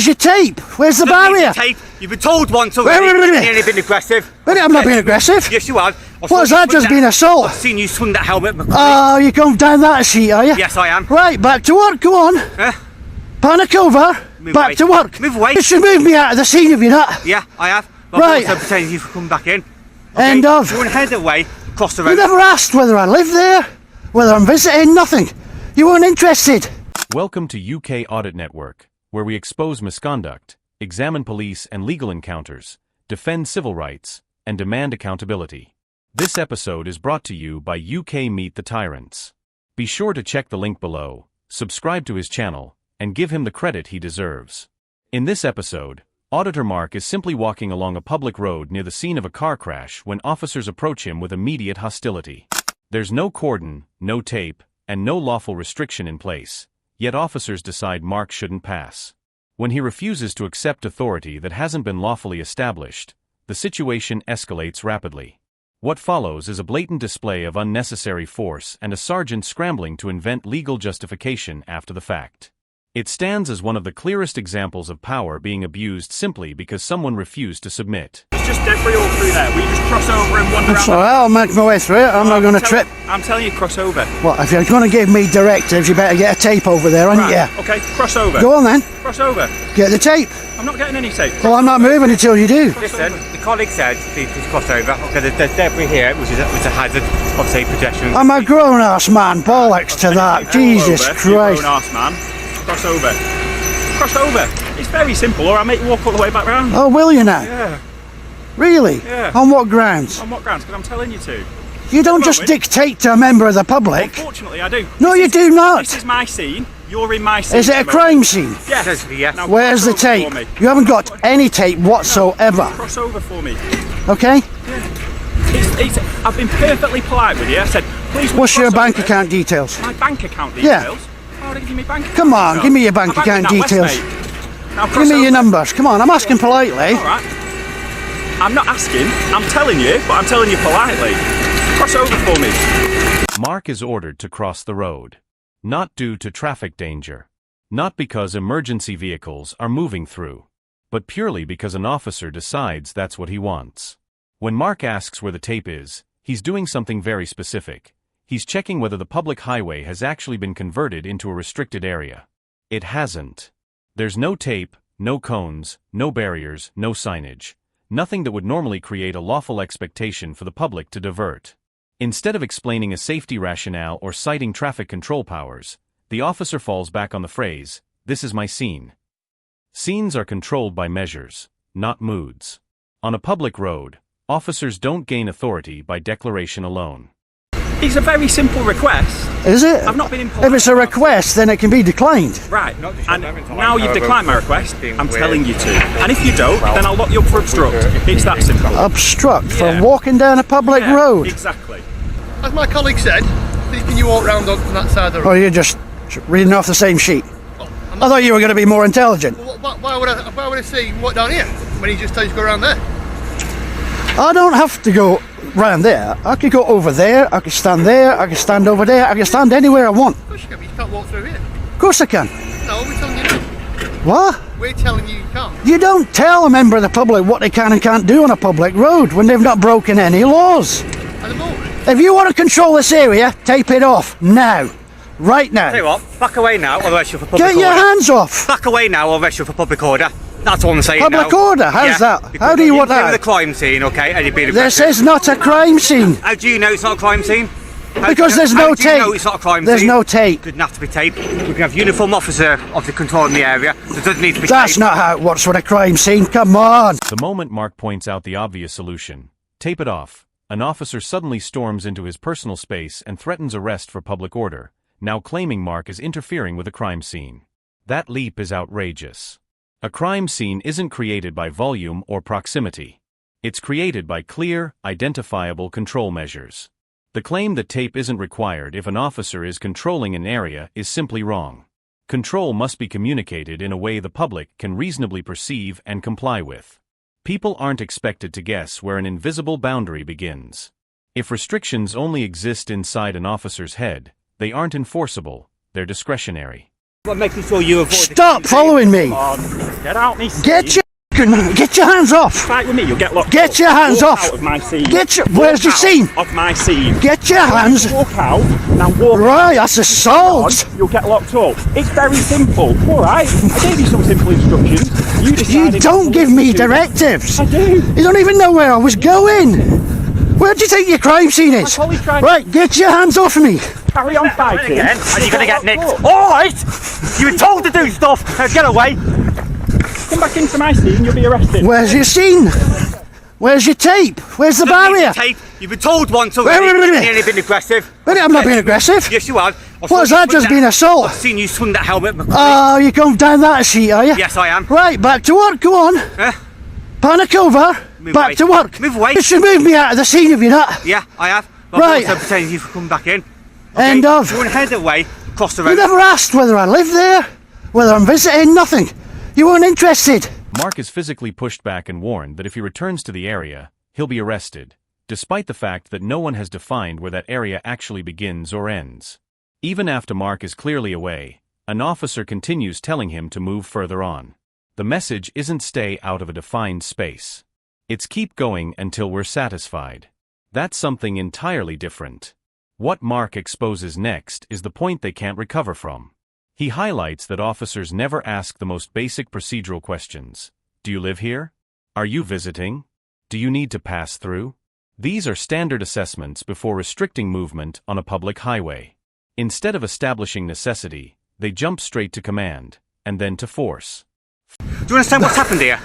Where's your tape? Where's the barrier? Tape. You've been told once already. You've only been aggressive. I'm not being aggressive. Yes, you have. What has that just been assault? I've seen you swing that helmet. Oh, you're going down that sheet, are you? Yes, I am. Right, back to work. Go on. Panic over. Move back away. to work. Move away. You should move me out of the scene if you're not. Yeah, I have. But Right. I'm also pretending you've come back in. Okay? End of. You want to head away, cross the road. You never asked whether I live there, whether I'm visiting, nothing. You weren't interested. Welcome to UK Audit Network, where we expose misconduct, examine police and legal encounters, defend civil rights, and demand accountability. This episode is brought to you by Meet the Tyrants. Be sure to check the link below, subscribe to his channel, and give him the credit he deserves. In this episode, Auditor Mark is simply walking along a public road near the scene of a car crash when officers approach him with immediate hostility. There's no cordon, no tape, and no lawful restriction in place, yet officers decide Mark shouldn't pass. When he refuses to accept authority that hasn't been lawfully established, the situation escalates rapidly. What follows is a blatant display of unnecessary force and a sergeant scrambling to invent legal justification after the fact. It stands as one of the clearest examples of power being abused simply because someone refused to submit. It's just debris all through there. We just cross over and wander around. So I'll make my way through it. I'm not going to trip. I'm telling you, cross over. What, if you're going to give me directives, you better get a tape over there, aren't Right. you? Okay, cross over. Go on then. Cross over. Get the tape. I'm not getting any tape. Well, I'm not moving until you do. Listen, the colleague said please cross over. Okay, there's debris here, which is a hazard of, say, pedestrians. I'm a grown-ass man. Bollocks to that. Jesus Over, Christ. You grown-ass man. Cross over. Cross over. It's very simple, or I'll make you walk all the way back round. Oh, will you now? Yeah. Really? Yeah. On what grounds? On what grounds? Because I'm telling you to. You don't just moment. dictate to a member of the public. Unfortunately, I do. No, you do not. This is my scene. You're in my scene. Is it a at the crime moment. scene? Yes. Says yes. Now, Where's the cross over tape? for me. You haven't got any tape whatsoever. Cross over for me. Okay? I've been perfectly polite with you. I said, please. What's your cross bank over. account details? My bank account Yeah. details? Oh, they give me bank account Come on, details. give me your bank My account account details. West, mate. Now Give cross me your over. numbers. Come on, I'm asking politely. All right. I'm not asking. I'm telling you, but I'm telling you politely. Cross over for me. Mark is ordered to cross the road. Not due to traffic danger. Not because emergency vehicles are moving through. But purely because an officer decides that's what he wants. When Mark asks where the tape is, he's doing something very specific. He's checking whether the public highway has actually been converted into a restricted area. It hasn't. There's no tape, no cones, no barriers, no signage. Nothing that would normally create a lawful expectation for the public to divert. Instead of explaining a safety rationale or citing traffic control powers, the officer falls back on the phrase, "This is my scene." Scenes are controlled by measures, not moods. On a public road, officers don't gain authority by declaration alone. It's a very simple request. Is it? I've not been in If it's a request, then it can be declined. Right. Not just And having time, now you've however, declined my request, being I'm weird. telling you to. And if you don't, then I'll lock you up for obstruct. It's that simple. Obstruct Yeah. for walking down a public Yeah, road. Exactly. As my colleague said, please can you walk round on that side of the road? Or you're just reading off the same sheet. I thought you were going to be more intelligent. Why would I say you can walk down here when he just tells you to go around there? I don't have to go round there. I could go over there, I could stand there, I could stand over there, I could stand anywhere I want. Of course you can, but you can't walk through here. Of course I can. No, we're telling you no. What? We're telling you you can't. You don't tell a member of the public what they can and can't do on a public road when they've not broken any laws. At the moment. If you want to control this area, tape it off now. Right now. Tell you what, back away now, otherwise you're for public Get your order. hands off. Back away now, otherwise you're for public order. That's what I'm saying now. Public order? How's that? Because How do you want you've been that? with a crime scene, okay, and you've been This aggressive. is not a crime scene. How do you know it's not a crime scene? How Because do you there's know, no how do you tape. know it's not a crime There's scene? no tape. Doesn't have to be tape. We can have uniform officer of the control in the area. There doesn't need to be That's tape. not how it works with a crime scene. Come on. The moment Mark points out the obvious solution, tape it off, an officer suddenly storms into his personal space and threatens arrest for public order, now claiming Mark is interfering with a crime scene. That leap is outrageous. A crime scene isn't created by volume or proximity. It's created by clear, identifiable control measures. The claim that tape isn't required if an officer is controlling an area is simply wrong. Control must be communicated in a way the public can reasonably perceive and comply with. People aren't expected to guess where an invisible boundary begins. If restrictions only exist inside an officer's head, they aren't enforceable, they're discretionary. But making sure you avoid. Stop following me. Come on, get out me scene. Get your hands off. Fight with me, you'll get locked Get up. your hands Walk off. out of my scene. Where's your Walk scene? out of my scene. Get your hands. Walk out, now walk Right, that's assault. on, you'll get locked up. It's very simple, alright? I gave you some simple instructions. You You decided don't not give to me do them. directives. I do. You don't even know where I was going. Where do you think your crime scene is? My colleague's trying- Right, get your hands off of me. Carry on fighting. Again, and you're gonna get nicked. locked up. Alright! You were told to do stuff, so get away! Come back into my scene, you'll be arrested. Where's your scene? Where's your tape? Where's the barrier? Tape. You've been told once already. Wait. You've nearly been aggressive. Wait, I'm not being aggressive. Yes, you have. What has that just been, assault? I've seen you swing that helmet. Oh, you're going down that sheet, are you? Yes, I am. Right, back to work, go on. Eh? Panic over. Move Back away. to work. Move away. You should move me out of the scene if you're not. Yeah, I have. But Right. I'm also pretending you've come back in. End of. You want to head away, cross the You road. never asked whether I live there, whether I'm visiting, nothing. You weren't interested. Mark is physically pushed back and warned that if he returns to the area, he'll be arrested, despite the fact that no one has defined where that area actually begins or ends. Even after Mark is clearly away, an officer continues telling him to move further on. The message isn't stay out of a defined space. It's keep going until we're satisfied. That's something entirely different. What Mark exposes next is the point they can't recover from. He highlights that officers never ask the most basic procedural questions. Do you live here? Are you visiting? Do you need to pass through? These are standard assessments before restricting movement on a public highway. Instead of establishing necessity, they jump straight to command, and then to force. Do you understand what's happened here?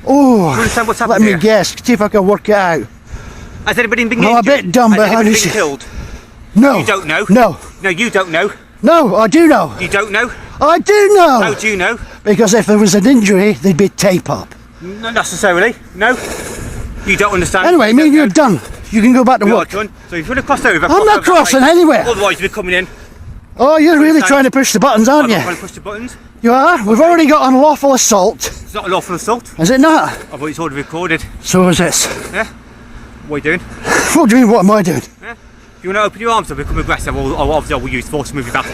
Oh, Do you understand what's let happened me here? guess, see if I can work it out. Has anybody been I'm a injured? bit dumb, Has but how anybody does been she- killed? No. You don't know? No. No, you don't know. No, I do know. You don't know? I do know. How do you know? Because if there was an injury, there'd be tape up. Not necessarily. No. You don't understand. Anyway, me and you're done. You can go back to We are work. done. So if you want to cross over, I'm not crossing anywhere. Otherwise, you'll be coming in. Oh, you're really Understand? trying to push the buttons, aren't I'm not you? trying to push the buttons. You are? We've already got unlawful assault. It's not a lawful assault. Is it not? I thought it's already recorded. So is this. Yeah? What are you doing? What do you mean, what am I doing? Yeah? If you want to open your arms up, become aggressive, obviously I will use force to move you back.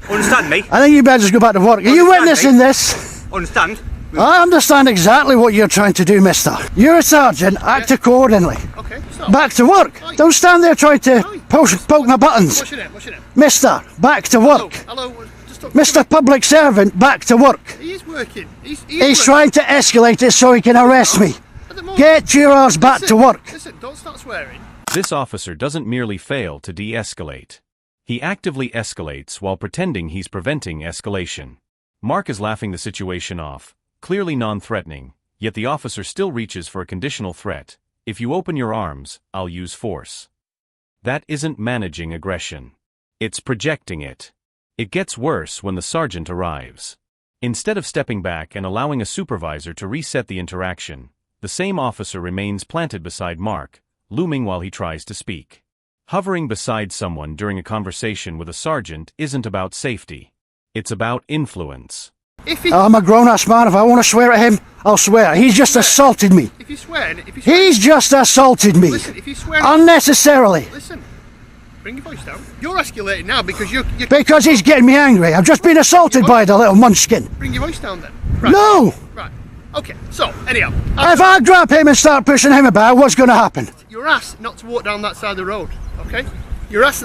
Understand me? I think you better just go back to work. Are you Understand witnessing me? this? Understand? I understand exactly what you're trying to do, mister. You're a sergeant, act accordingly. Okay, stop. Back to work. Don't stand there trying to poke my buttons. What's your name? What's your name? Mister, back to Hello. work. Hello. Just talk. Mr. Public Servant, back to work. He is working. He's He's trying to escalate it so he can arrest me. At the moment. Get your ass back to work. Listen, don't start swearing. This officer doesn't merely fail to de-escalate. He actively escalates while pretending he's preventing escalation. Mark is laughing the situation off, clearly non-threatening, yet the officer still reaches for a conditional threat. If you open your arms, I'll use force. That isn't managing aggression. It's projecting it. It gets worse when the sergeant arrives. Instead of stepping back and allowing a supervisor to reset the interaction, the same officer remains planted beside Mark, looming while he tries to speak. Hovering beside someone during a conversation with a sergeant isn't about safety. It's about influence. If he, I'm a grown-ass man. If I want to swear at him, I'll swear. He's just assaulted me. if you swear, He's just assaulted me. listen, if you swear, Unnecessarily. listen. Bring your voice down. You're escalating now because you're Because he's getting me angry. I've just been assaulted by the little munchkin. bring your voice down then. Right. No! Right. Okay. So anyhow, If I grab him and start pushing him about, what's going to happen? you're asked not to walk down that side of the road. Okay. You're asked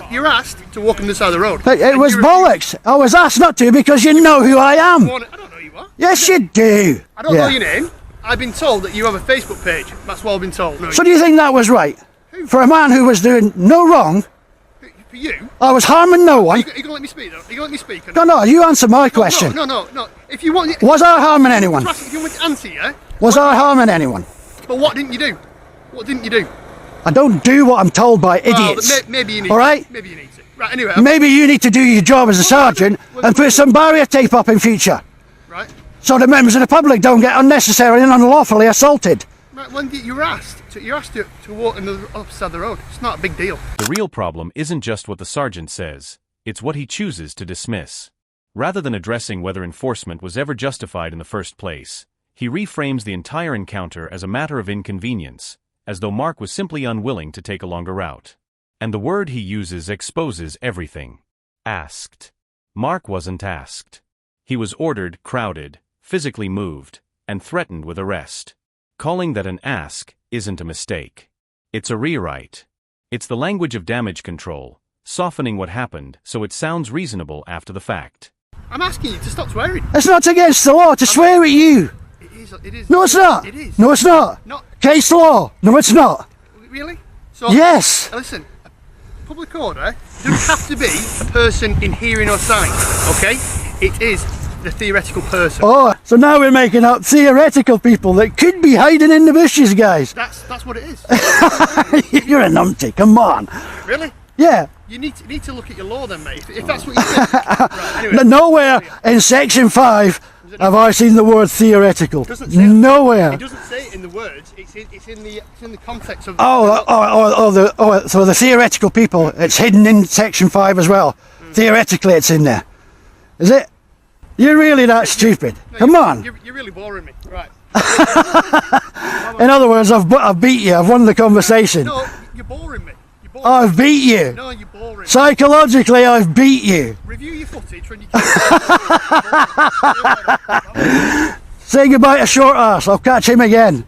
to walk on this side of the road. It And was you refuse. bollocks. I was asked not to because you know who I am. I don't know who you are. Yes, you do. I don't know your name. I've been told that you have a Facebook page. That's what I've been told. No, So do you think that was right? For a man who was doing no wrong, for you, I was harming no one. you gonna let me speak though? You gonna let me speak? No, you answer my question. No. If you want, Was I harming anyone? if you want to answer, yeah. Was I harming anyone? But what didn't you do? What didn't you do? I don't do what I'm told by idiots. Well, maybe you need. All right? Maybe you need to. Right. Anyway. Maybe you need to do your job as a sergeant and put some barrier tape up in future, Right. so the members of the public don't get unnecessarily and unlawfully assaulted. Right. When you're asked to walk on the opposite side of the road. It's not a big deal. The real problem isn't just what the sergeant says, it's what he chooses to dismiss. Rather than addressing whether enforcement was ever justified in the first place, he reframes the entire encounter as a matter of inconvenience, as though Mark was simply unwilling to take a longer route. And the word he uses exposes everything. Asked. Mark wasn't asked. He was ordered, crowded, physically moved, and threatened with arrest. Calling that an ask isn't a mistake. It's a rewrite. It's the language of damage control, softening what happened so it sounds reasonable after the fact. I'm asking you to stop swearing. It's not against the law to swear at you. It is. No, it's not. It is. No, it's not. Not Case law. No, it's not. really. So Yes. listen, a public order doesn't have to be a person in hearing or sight. Okay, it is the theoretical person. Oh, so now we're making up theoretical people that could be hiding in the bushes, guys. That's what it is. You're a numpty. Come on. Really? Yeah. You need to look at your law then, mate. If that's what you think. Right, anyway. Nowhere in Section 5 have I seen the word theoretical. It doesn't say Nowhere. It doesn't say it in the words. It's in the context of. So the theoretical people, it's hidden in Section 5 as well. Theoretically, it's in there. Is it? You're really that stupid. No, Come on. You're really boring me. Right. In other words, I've beat you. I've won the conversation. No, you're boring me. You're boring. I've beat you. No, you're boring. Psychologically, I've beat you. Review your footage when you. Say goodbye to short ass. I'll catch him again.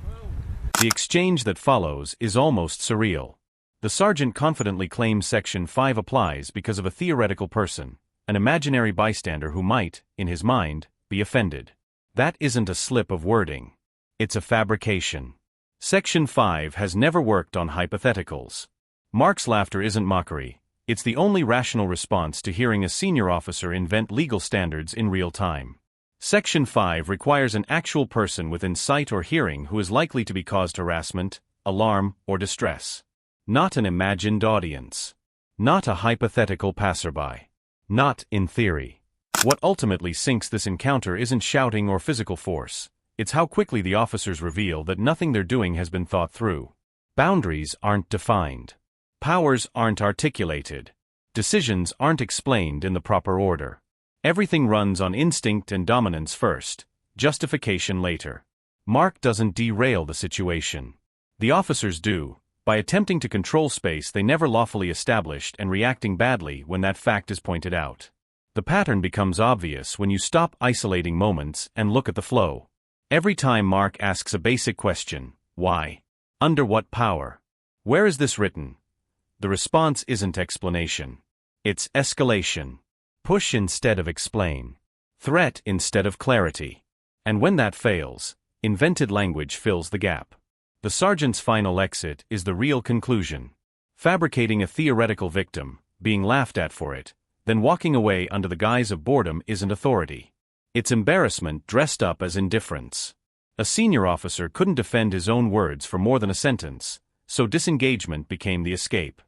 The exchange that follows is almost surreal. The sergeant confidently claims Section 5 applies because of a theoretical person, an imaginary bystander who might, in his mind, be offended. That isn't a slip of wording. It's a fabrication. Section 5 has never worked on hypotheticals. Mark's laughter isn't mockery. It's the only rational response to hearing a senior officer invent legal standards in real time. Section 5 requires an actual person within sight or hearing who is likely to be caused harassment, alarm, or distress. Not an imagined audience. Not a hypothetical passerby. Not in theory. What ultimately sinks this encounter isn't shouting or physical force. It's how quickly the officers reveal that nothing they're doing has been thought through. Boundaries aren't defined. Powers aren't articulated. Decisions aren't explained in the proper order. Everything runs on instinct and dominance first, justification later. Mark doesn't derail the situation. The officers do, by attempting to control space they never lawfully established and reacting badly when that fact is pointed out. The pattern becomes obvious when you stop isolating moments and look at the flow. Every time Mark asks a basic question, why? Under what power? Where is this written? The response isn't explanation. It's escalation. Push instead of explain. Threat instead of clarity. And when that fails, invented language fills the gap. The sergeant's final exit is the real conclusion. Fabricating a theoretical victim, being laughed at for it, then walking away under the guise of boredom isn't authority. It's embarrassment dressed up as indifference. A senior officer couldn't defend his own words for more than a sentence, so disengagement became the escape.